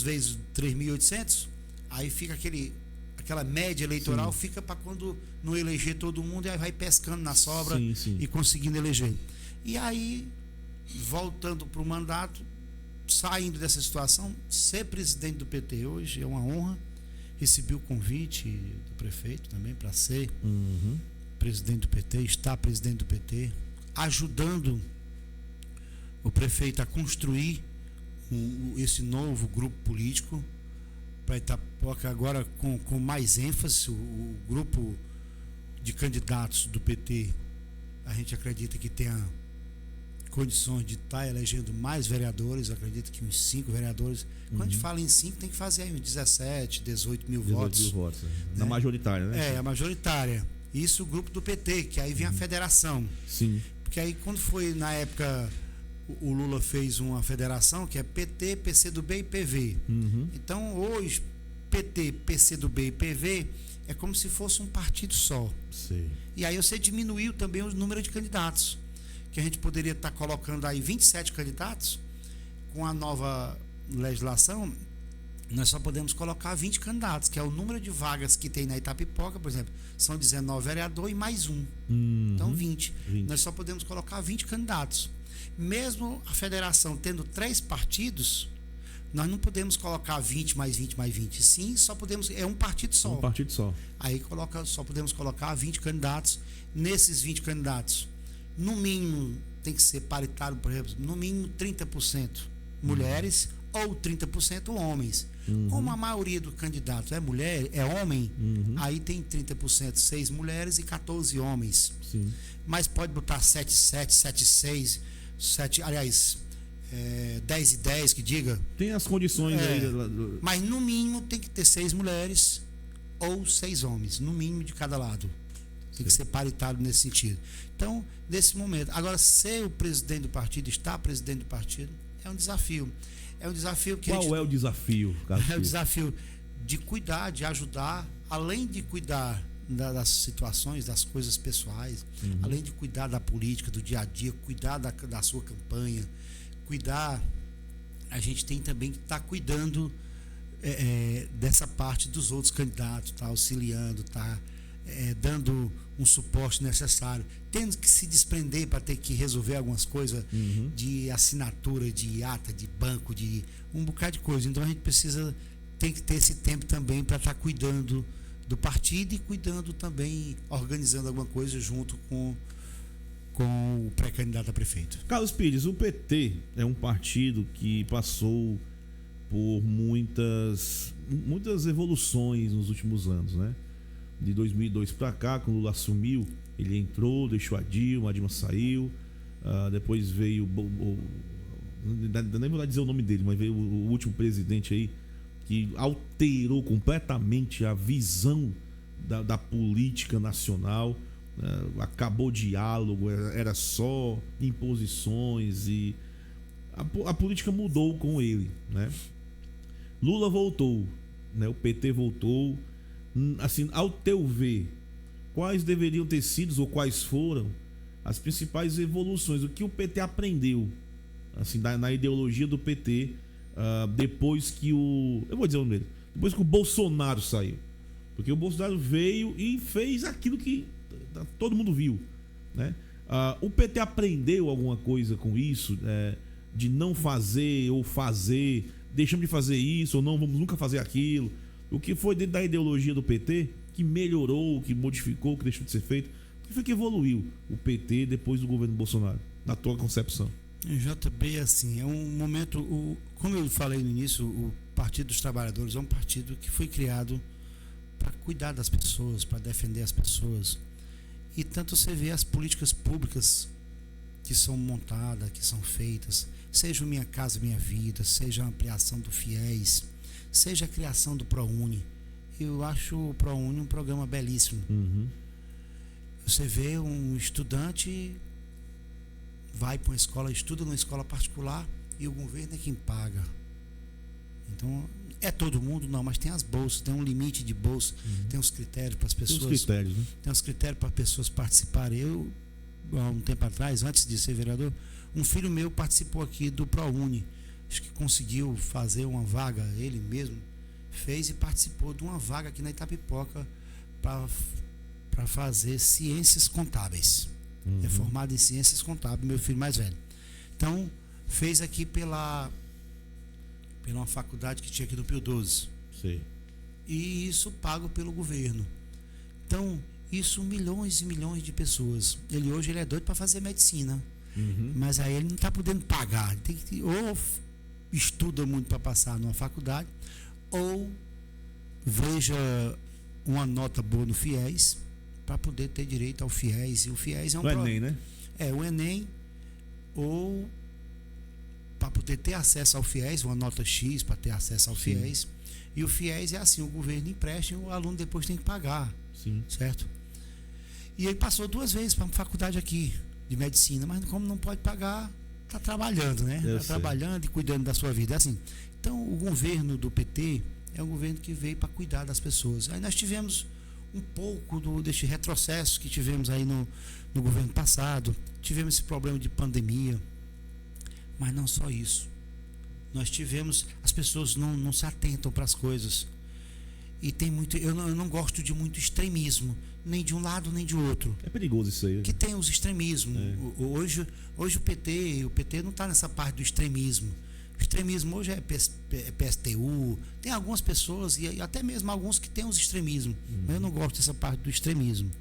vezes 3.800, aí fica aquela média eleitoral, fica para quando não eleger todo mundo, e aí vai pescando na sobra e conseguindo eleger. E aí, voltando para o mandato, saindo dessa situação, ser presidente do PT hoje é uma honra. Recebi o convite do prefeito também para ser presidente do PT, estar presidente do PT, ajudando o prefeito a construir esse novo grupo político para Itapoca, agora com mais ênfase. O grupo de candidatos do PT, a gente acredita que tenha condições de estar elegendo mais vereadores, acredito que uns 5 vereadores. Quando a gente fala em 5, tem que fazer aí uns 17, 18 mil votos. 18 mil votos, né? Na majoritária, né? A majoritária. Isso o grupo do PT, que aí vem a federação. Sim. Porque aí, quando foi na época, o Lula fez uma federação que é PT, PCdoB e PV. Então, hoje, PT, PCdoB e PV é como se fosse um partido só. Sim. E aí você diminuiu também o número de candidatos, que a gente poderia estar colocando aí 27 candidatos. Com a nova legislação, nós só podemos colocar 20 candidatos, que é o número de vagas que tem na Itapipoca, por exemplo, são 19 vereadores e mais um. Então 20. Nós só podemos colocar 20 candidatos. Mesmo a federação tendo 3 partidos, nós não podemos colocar 20 mais 20 mais 20. Sim, só podemos, é um partido só. Um partido só. Aí só podemos colocar 20 candidatos. Nesses 20 candidatos, no mínimo, tem que ser paritário, por exemplo, no mínimo 30% mulheres ou 30% homens. Como a maioria do candidato é mulher, é homem, aí tem 30%, 6 mulheres e 14 homens. Sim. Mas pode botar 7-7, 7-6, 10 e 10, que diga. Tem as condições aí. Mas no mínimo tem que ter 6 mulheres ou 6 homens, no mínimo de cada lado. Tem que ser paritário nesse sentido. Então, nesse momento, agora, ser o presidente do partido, estar presidente do partido, é um desafio. É um desafio que Qual é o desafio, Carlos? É o desafio de cuidar, de ajudar, além de cuidar das situações, das coisas pessoais, além de cuidar da política, do dia a dia, cuidar da sua campanha, cuidar, a gente tem também que estar cuidando dessa parte dos outros candidatos, tá auxiliando, tá dando um suporte necessário, tendo que se desprender para ter que resolver algumas coisas de assinatura, de ata, de banco, de um bocado de coisa. Então a gente tem que ter esse tempo também para estar cuidando do partido e cuidando também, organizando alguma coisa junto com o pré-candidato a prefeito. Carlos Pires, o PT é um partido que passou por muitas evoluções nos últimos anos, né? De 2002 para cá, quando o Lula assumiu, ele entrou, deixou a Dilma saiu, depois veio nem vou lá dizer o nome dele, mas veio o último presidente aí, que alterou completamente a visão da política nacional, acabou o diálogo, era só imposições, e a política mudou com ele, né? Lula voltou, né? O PT voltou. Assim, ao teu ver, quais deveriam ter sido ou quais foram as principais evoluções, o que o PT aprendeu, assim, na ideologia do PT, depois que eu vou dizer o nome dele, depois que o Bolsonaro saiu, porque o Bolsonaro veio e fez aquilo que todo mundo viu, né? O PT aprendeu alguma coisa com isso, de não fazer ou fazer, deixamos de fazer isso ou não vamos nunca fazer aquilo. O que foi dentro da ideologia do PT que melhorou, que modificou, que deixou de ser feito? O que foi que evoluiu o PT depois do governo Bolsonaro, na tua concepção? JB, assim, é um momento, como eu falei no início, o Partido dos Trabalhadores é um partido que foi criado para cuidar das pessoas, para defender as pessoas. E tanto você vê as políticas públicas que são montadas, que são feitas, seja o Minha Casa Minha Vida, seja a ampliação do FIES, seja a criação do ProUni. Eu acho o ProUni um programa belíssimo. Você vê um estudante vai para uma escola, estuda numa escola particular e o governo é quem paga. Então, é todo mundo? Não, mas tem as bolsas, tem um limite de bolsa, tem os critérios para as pessoas. Tem os critérios, né? Tem os critérios para as pessoas participarem. Eu, há um tempo atrás, antes de ser vereador, um filho meu participou aqui do ProUni. Acho que conseguiu fazer uma vaga, ele mesmo fez e participou de uma vaga aqui na Itapipoca para fazer ciências contábeis. É formado em ciências contábeis, meu filho mais velho. Então, fez aqui pela uma faculdade que tinha aqui no Pio 12. Sei. E isso pago pelo governo. Então, isso milhões e milhões de pessoas. Hoje ele é doido para fazer medicina. Mas aí ele não está podendo pagar. Ele tem que, ou estuda muito para passar numa faculdade, ou veja uma nota boa no FIES para poder ter direito ao FIES. E o FIES é um Enem, né? o Enem, ou para poder ter acesso ao FIES, uma nota X para ter acesso ao FIES. E o FIES é assim, o governo empresta e o aluno depois tem que pagar. Sim. Certo? E ele passou 2 vezes para uma faculdade aqui de medicina, mas como não pode pagar, está trabalhando, né? Está trabalhando e cuidando da sua vida. É assim. Então, o governo do PT é um governo que veio para cuidar das pessoas. Aí nós tivemos um pouco deste retrocesso que tivemos aí no governo passado. Tivemos esse problema de pandemia. Mas não só isso. Nós tivemos, as pessoas não se atentam para as coisas. E tem muito, eu não gosto de muito extremismo, nem de um lado nem de outro. É perigoso isso aí. Que tem os extremismos. Hoje o PT não está nessa parte do extremismo. O extremismo hoje é PSTU, tem algumas pessoas e até mesmo alguns que têm os extremismos. Mas eu não gosto dessa parte do extremismo.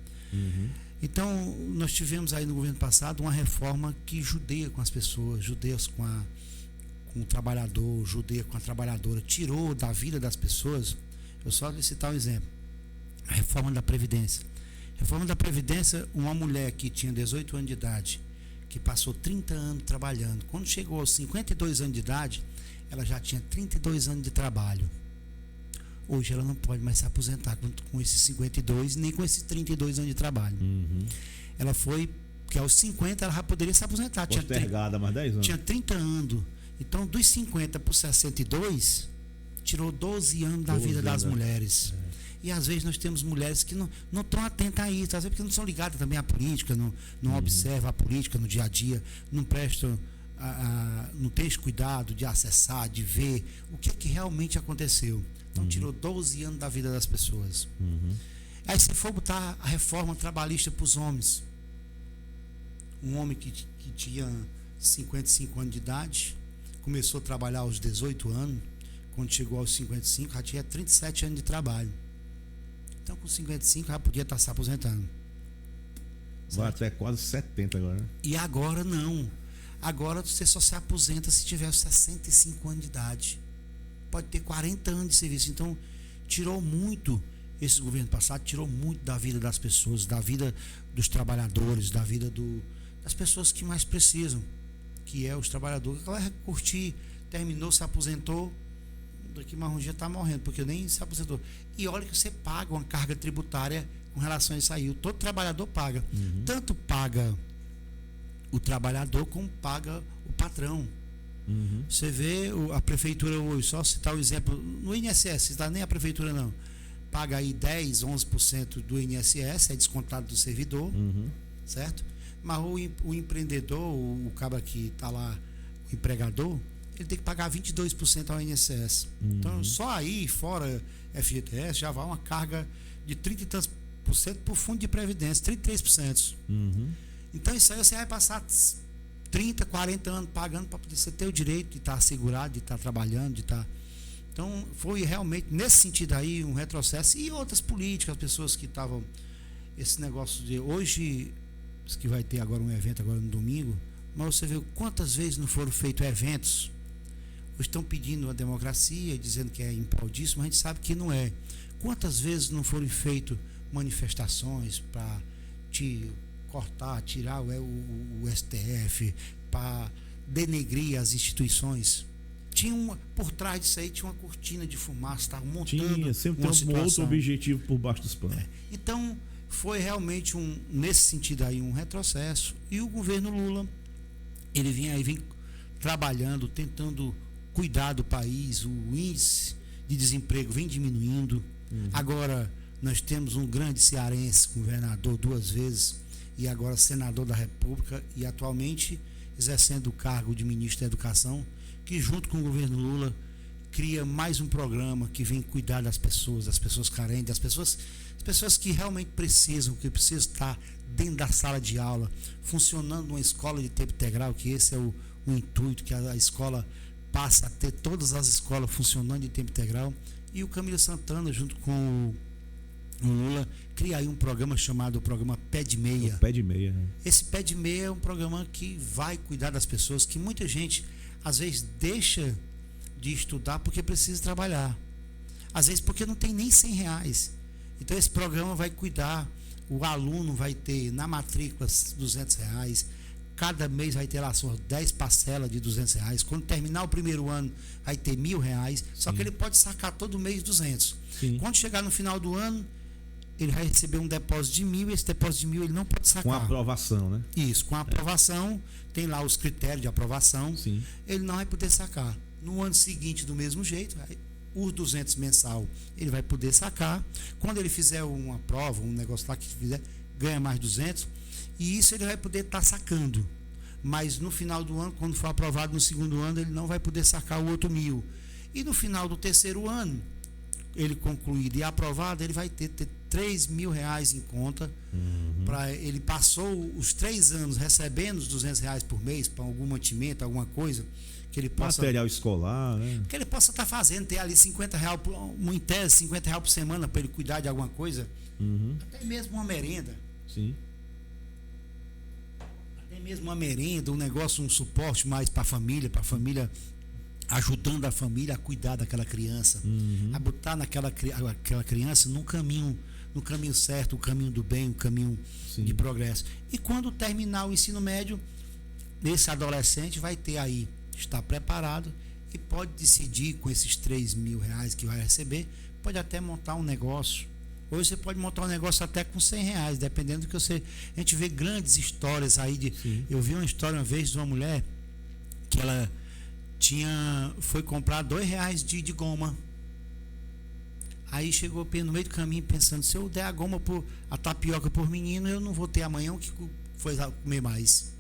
Então, nós tivemos aí no governo passado uma reforma que judia com as pessoas, judia com o trabalhador, judia com a trabalhadora, tirou da vida das pessoas. Eu só vou citar um exemplo. A reforma da Previdência. Reforma da Previdência, uma mulher que tinha 18 anos de idade, que passou 30 anos trabalhando, quando chegou aos 52 anos de idade, ela já tinha 32 anos de trabalho. Hoje ela não pode mais se aposentar com esses 52, nem com esses 32 anos de trabalho. Ela foi, porque aos 50 ela já poderia se aposentar. Postergada mais 10 anos. Tinha 30 anos. Então, dos 50 para os 62, tirou 12 anos da vida das mulheres. E às vezes nós temos mulheres que não estão atentas a isso, às vezes porque não são ligadas também à política, não observam a política no dia a dia, não prestam, não tem esse cuidado de acessar, de ver o que realmente aconteceu. Então tirou 12 anos da vida das pessoas. Aí se for botar a reforma trabalhista para os homens, um homem que tinha 55 anos de idade, começou a trabalhar aos 18 anos, quando chegou aos 55 já tinha 37 anos de trabalho. Então com 55 já podia estar se aposentando. Vai até quase 70 agora. E agora não. Agora você só se aposenta se tiver 65 anos de idade. Pode ter 40 anos de serviço. Então tirou muito, esse governo passado tirou muito da vida das pessoas, da vida dos trabalhadores, da vida das pessoas que mais precisam, que é os trabalhadores. Ela vai curtir, terminou, se aposentou, daqui mais um dia está morrendo, porque nem se aposentou. E olha que você paga uma carga tributária com relação a isso aí. Todo trabalhador paga. Tanto paga o trabalhador como paga o patrão. Você vê a prefeitura hoje, só citar o exemplo, no INSS, citar nem a prefeitura não, paga aí 10, 11% do INSS, é descontado do servidor, certo? Mas o empreendedor, o cara que está lá, o empregador, ele tem que pagar 22% ao INSS. Então, só aí, fora FGTS, já vai uma carga de 30 e tantos por cento por fundo de previdência, 33%. Então, isso aí você vai passar 30, 40 anos pagando para poder você ter o direito de estar assegurado, de estar trabalhando, de estar... Então, foi realmente, nesse sentido aí, um retrocesso. E outras políticas, as pessoas que estavam... Esse negócio de... Hoje, que vai ter agora um evento, agora no domingo, mas você vê quantas vezes não foram feitos eventos. Hoje estão pedindo a democracia, dizendo que é em prol disso, mas a gente sabe que não é. Quantas vezes não foram feitas manifestações para te cortar, tirar o STF, para denegrir as instituições? Por trás disso aí tinha uma cortina de fumaça, estava montando. Sempre tem um outro objetivo por baixo dos panos. Então, foi realmente nesse sentido aí um retrocesso. E o governo Lula, ele vem trabalhando, tentando cuidar do país, o índice de desemprego vem diminuindo. Agora nós temos um grande cearense, governador 2 vezes, e agora senador da República, e atualmente exercendo o cargo de ministro da Educação, que junto com o governo Lula cria mais um programa que vem cuidar das pessoas carentes, das pessoas que realmente precisam estar dentro da sala de aula, funcionando uma escola de tempo integral, que esse é o intuito, que a escola passa a ter todas as escolas funcionando em tempo integral. E o Camilo Santana, junto com o Lula, cria aí um programa chamado Programa Pé de Meia. O Pé de Meia, né? Esse Pé de Meia é um programa que vai cuidar das pessoas, que muita gente às vezes deixa de estudar porque precisa trabalhar, às vezes porque não tem nem R$100. Então esse programa vai cuidar, o aluno vai ter na matrícula R$200, cada mês vai ter lá suas 10 parcelas de R$200, quando terminar o primeiro ano vai ter R$1.000, só que ele pode sacar todo mês 200. Quando chegar no final do ano, ele vai receber um depósito de 1.000, e esse depósito de 1.000 ele não pode sacar. Com aprovação, né? Isso, com aprovação, tem lá os critérios de aprovação, Sim. Ele não vai poder sacar. No ano seguinte, do mesmo jeito, os 200 mensal, ele vai poder sacar. Quando ele fizer uma prova, um negócio lá que fizer, ganha mais 200, e isso ele vai poder estar sacando. Mas no final do ano, quando for aprovado no segundo ano, ele não vai poder sacar o outro 1.000. E no final do terceiro ano, ele concluído e aprovado, ele vai ter R$3.000 em conta. Para ele passou os 3 anos recebendo os R$200 por mês para algum mantimento, alguma coisa que ele possa, material escolar, né? Que ele possa estar fazendo, ter ali R$50 em tese, R$50 por semana para ele cuidar de alguma coisa, até mesmo uma merenda. Sim. Até mesmo uma merenda, um negócio, um suporte mais para a família ajudando a família a cuidar daquela criança, a botar aquela criança no caminho certo, o caminho do bem, o caminho de progresso. E quando terminar o ensino médio, esse adolescente vai ter aí, está preparado e pode decidir com esses R$3.000 que vai receber, pode até montar um negócio. Hoje você pode montar um negócio até com R$100, dependendo do que você... A gente vê grandes histórias aí de... Eu vi uma história uma vez de uma mulher que ela foi comprar R$2 de goma. Aí chegou no meio do caminho pensando, se eu der a tapioca por menino, eu não vou ter amanhã o que foi comer mais.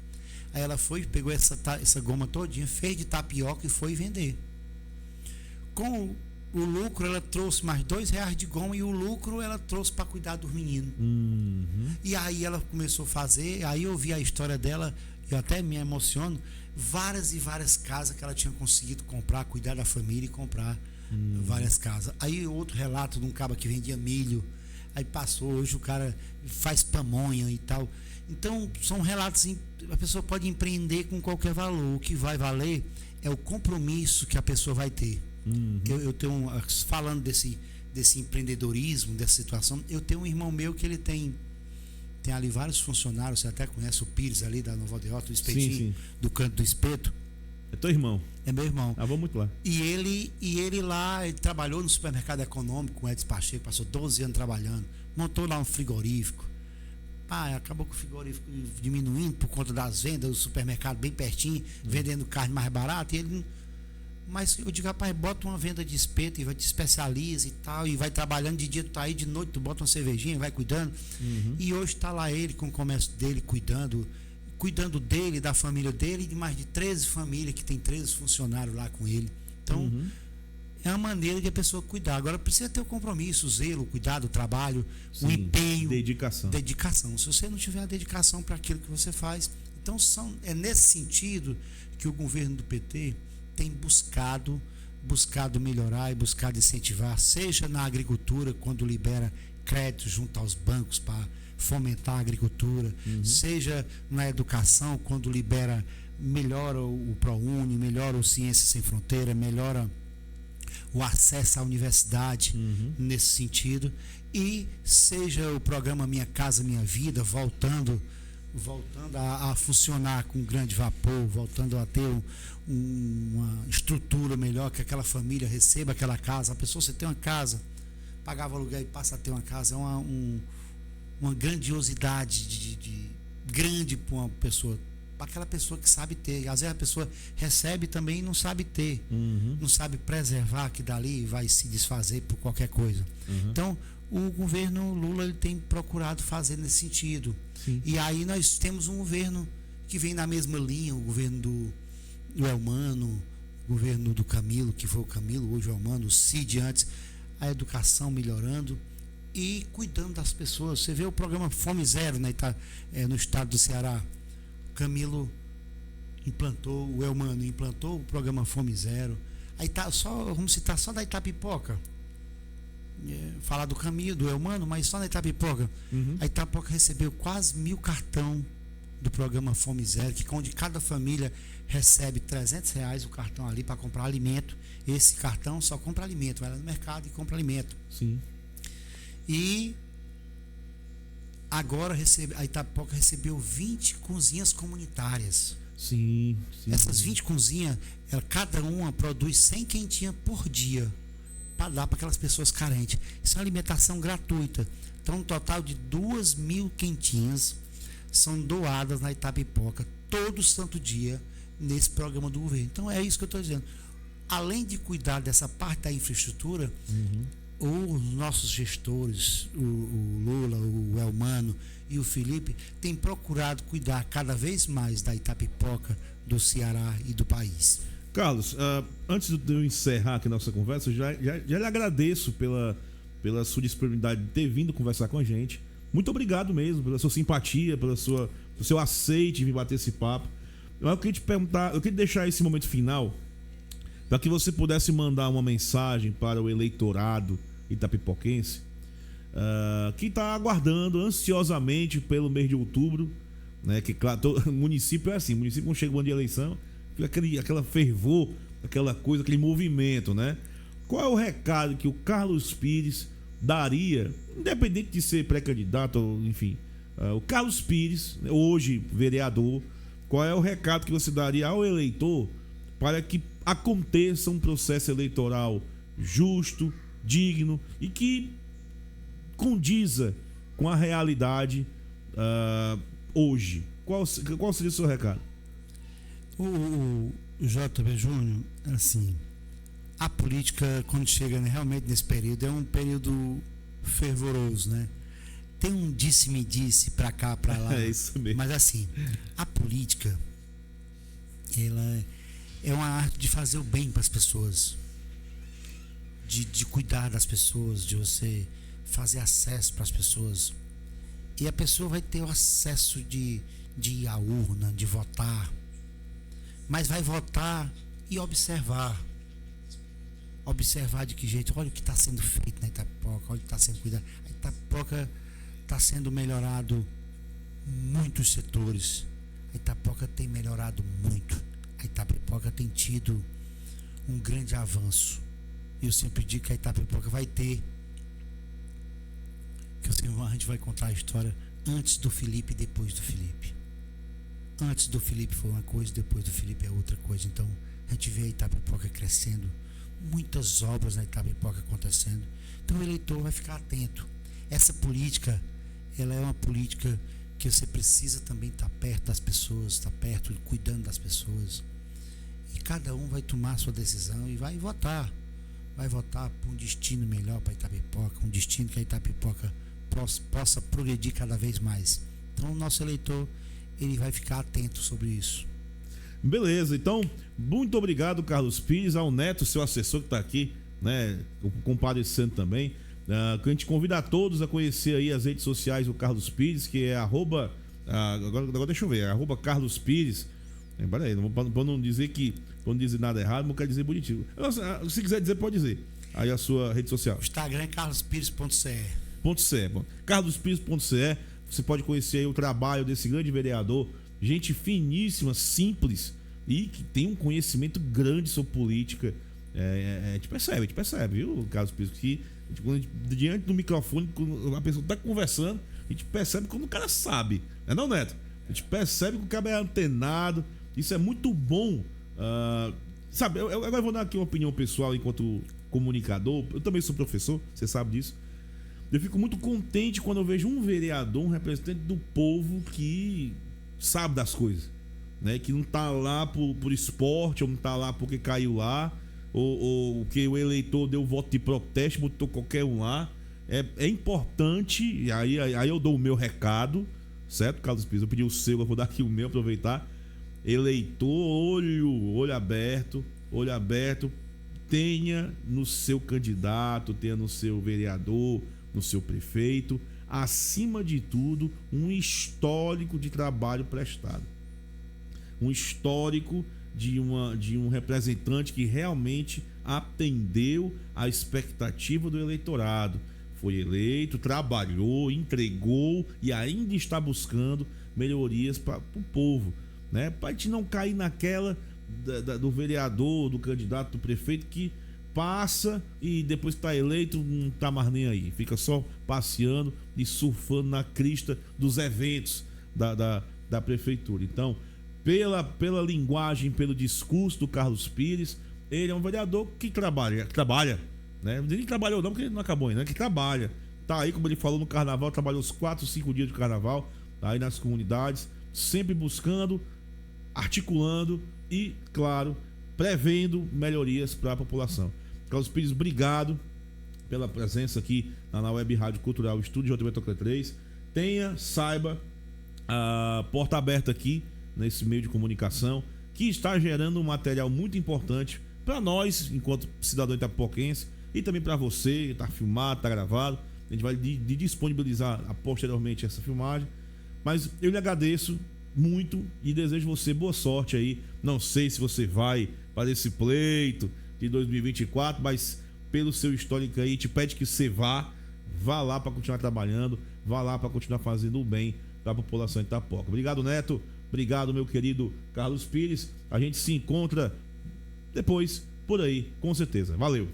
Aí ela pegou essa goma todinha, fez de tapioca e foi vender. Com o lucro, ela trouxe mais R$2 de goma, e o lucro ela trouxe para cuidar dos meninos. E aí ela começou a fazer, aí eu vi a história dela, eu até me emociono, várias e várias casas que ela tinha conseguido comprar, cuidar da família e comprar várias casas. Aí outro relato de um cara que vendia milho, aí passou, hoje o cara faz pamonha e tal. Então são relatos assim, a pessoa pode empreender com qualquer valor, o que vai valer é o compromisso que a pessoa vai ter. Eu tenho, falando desse empreendedorismo, dessa situação, eu tenho um irmão meu que ele tem ali vários funcionários, você até conhece o Pires ali da Nova Aldeota, o espetinho, do Canto do Espeto. É teu irmão? É meu irmão. Ah, vamos muito lá. E ele lá, ele trabalhou no supermercado econômico com o Edson Pacheco, passou 12 anos trabalhando, montou lá um frigorífico. Acabou com o frigorífico diminuindo por conta das vendas, o supermercado bem pertinho, vendendo carne mais barata, e ele... Mas eu digo, rapaz, bota uma venda de espeto e vai te especializa e tal, e vai trabalhando de dia, tu tá aí, de noite tu bota uma cervejinha, vai cuidando. E hoje tá lá ele com o comércio dele, cuidando dele, da família dele, e de mais de 13 famílias, que tem 13 funcionários lá com ele. Então, é uma maneira de a pessoa cuidar. Agora precisa ter o compromisso, o zelo, o cuidado, o trabalho, o empenho. Dedicação. Se você não tiver a dedicação para aquilo que você faz. Então, é nesse sentido que o governo do PT tem buscado melhorar e buscado incentivar, seja na agricultura, quando libera crédito junto aos bancos para fomentar a agricultura, seja na educação, quando melhora o ProUni, melhora o Ciências Sem Fronteira, melhora o acesso à universidade nesse sentido, e seja o programa Minha Casa Minha Vida voltando a funcionar com grande vapor, voltando a ter uma estrutura melhor, que aquela família receba aquela casa. A pessoa, você tem uma casa, pagava aluguel e passa a ter uma casa, uma grandiosidade grande para uma pessoa, para aquela pessoa que sabe ter. Às vezes a pessoa recebe também e não sabe ter, não sabe preservar, que dali vai se desfazer por qualquer coisa. Então, o governo Lula ele tem procurado fazer nesse sentido. Sim. E aí nós temos um governo que vem na mesma linha, o governo do Elmano, o governo do Camilo, que foi o Camilo, hoje o Elmano, o Cid antes, a educação melhorando e cuidando das pessoas. Você vê o programa Fome Zero, né, no estado do Ceará. O Camilo implantou, o Elmano implantou o programa Fome Zero. Aí vamos citar só da Itapipoca. Falar do Camilo, do Elmano, mas só na Itapipoca. A Itapipoca recebeu quase 1.000 cartão do programa Fome Zero, que onde cada família recebe R$300 o cartão ali para comprar alimento. Esse cartão só compra alimento, vai lá no mercado e compra alimento. Sim. E agora a Itapipoca recebeu 20 cozinhas comunitárias. Sim. Essas 20 cozinhas, cada uma produz 100 quentinhas por dia para dar para aquelas pessoas carentes. Isso é uma alimentação gratuita. Então, um total de 2.000 quentinhas são doadas na Itapipoca todo santo dia nesse programa do governo. Então, é isso que eu estou dizendo. Além de cuidar dessa parte da infraestrutura, os nossos gestores, o Lula, o Elmano e o Felipe, têm procurado cuidar cada vez mais da Itapipoca, do Ceará e do país. Carlos, antes de eu encerrar aqui a nossa conversa, já lhe agradeço pela sua disponibilidade de ter vindo conversar com a gente. Muito obrigado mesmo pela sua simpatia, pelo seu aceite de vir bater esse papo. Eu queria te perguntar, eu queria deixar esse momento final para que você pudesse mandar uma mensagem para o eleitorado itapipoquense que está aguardando ansiosamente pelo mês de outubro, né? Que claro, todo município é assim, município quando chega o ano de eleição, aquela fervor, aquela coisa, aquele movimento, né? Qual é o recado que o Carlos Pires daria, independente de ser pré-candidato, enfim, o Carlos Pires, hoje vereador, qual é o recado que você daria ao eleitor para que aconteça um processo eleitoral justo, digno e que condiza com a realidade hoje? Qual seria o seu recado? O JB Júnior, assim, a política, quando chega realmente nesse período, é um período fervoroso, né? Tem um disse-me-disse pra cá, pra lá. É isso mesmo. Mas assim, a política, ela é uma arte de fazer o bem para as pessoas, de cuidar das pessoas, de você fazer acesso para as pessoas. E a pessoa vai ter o acesso de ir à urna, de votar, mas vai votar e observar de que jeito. Olha o que está sendo feito na Itapipoca, olha o que está sendo cuidado. A Itapipoca está sendo melhorado muitos setores. A Itapipoca tem melhorado muito. A Itapipoca tem tido um grande avanço. Eu sempre digo que a Itapipoca vai ter, que a gente vai contar a história antes do Felipe e depois do Felipe. Antes do Felipe foi uma coisa, depois do Felipe é outra coisa. Então a gente vê a Itapipoca crescendo, muitas obras na Itapipoca acontecendo. Então o eleitor vai ficar atento. Essa política, ela é uma política que você precisa também estar perto das pessoas, estar perto, cuidando das pessoas. E cada um vai tomar a sua decisão e vai votar. Vai votar por um destino melhor para a Itapipoca, um destino que a Itapipoca possa progredir cada vez mais. Então o nosso eleitor, ele vai ficar atento sobre isso. Beleza, então, muito obrigado, Carlos Pires, ao Neto, seu assessor que está aqui, né, o compadre Santo também. Que a gente convida a todos a conhecer aí as redes sociais do Carlos Pires, que é agora deixa eu ver, é @Carlos Pires. Pera aí, para não dizer nada errado, não quer dizer bonitinho. Se quiser dizer, pode dizer. Aí a sua rede social. O Instagram é carlospires.ce. carlospires.ce. Você pode conhecer aí o trabalho desse grande vereador, gente finíssima, simples e que tem um conhecimento grande sobre política. A gente percebe, viu, Carlos Pires, que diante do microfone, quando a pessoa está conversando, a gente percebe quando o cara sabe, não, Neto? A gente percebe que o cara é antenado, isso é muito bom. Sabe, eu agora vou dar aqui uma opinião pessoal enquanto comunicador, eu também sou professor, você sabe disso. eu fico muito contente quando eu vejo um vereador, um representante do povo que sabe das coisas, né? Que não tá lá por esporte, ou não tá lá porque caiu lá, ou que o eleitor deu voto de protesto, botou qualquer um lá. É importante, e aí eu dou o meu recado, certo, Carlos Pires? Eu pedi o seu, eu vou dar aqui o meu, aproveitar. Eleitor, olho aberto, tenha no seu candidato, tenha no seu vereador, no seu prefeito, acima de tudo, um histórico de trabalho prestado. Um histórico de um representante que realmente atendeu à expectativa do eleitorado. Foi eleito, trabalhou, entregou e ainda está buscando melhorias para o povo, né? Para a gente não cair naquela do vereador, do candidato, do prefeito que passa e depois que está eleito não está mais nem aí, fica só passeando e surfando na crista dos eventos da prefeitura. Então, pela linguagem, pelo discurso do Carlos Pires, ele é um vereador que trabalha, né? Ele trabalhou não, porque ele não acabou ainda, né? Que trabalha, tá aí, como ele falou, no carnaval, trabalhou os 4, 5 dias de carnaval, tá aí nas comunidades, sempre buscando, articulando e, claro, prevendo melhorias para a população. Carlos Pires, obrigado pela presença aqui na Web Rádio Cultural Estúdio JB Toca 3. Saiba, a porta aberta aqui nesse meio de comunicação, que está gerando um material muito importante para nós, enquanto cidadão itapipoquense, e também para você, está filmado, está gravado. A gente vai disponibilizar posteriormente essa filmagem, mas eu lhe agradeço muito e desejo você boa sorte aí. Não sei se você vai para esse pleito de 2024, mas pelo seu histórico aí, te pede que você vá lá para continuar trabalhando, vá lá para continuar fazendo o bem para a população de Itapoca. Obrigado, Neto. Obrigado, meu querido Carlos Pires. A gente se encontra depois por aí, com certeza. Valeu.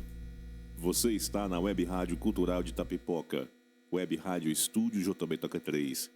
Você está na Web Rádio Cultural de Itapipoca. Web Rádio Estúdio JB Toca 3.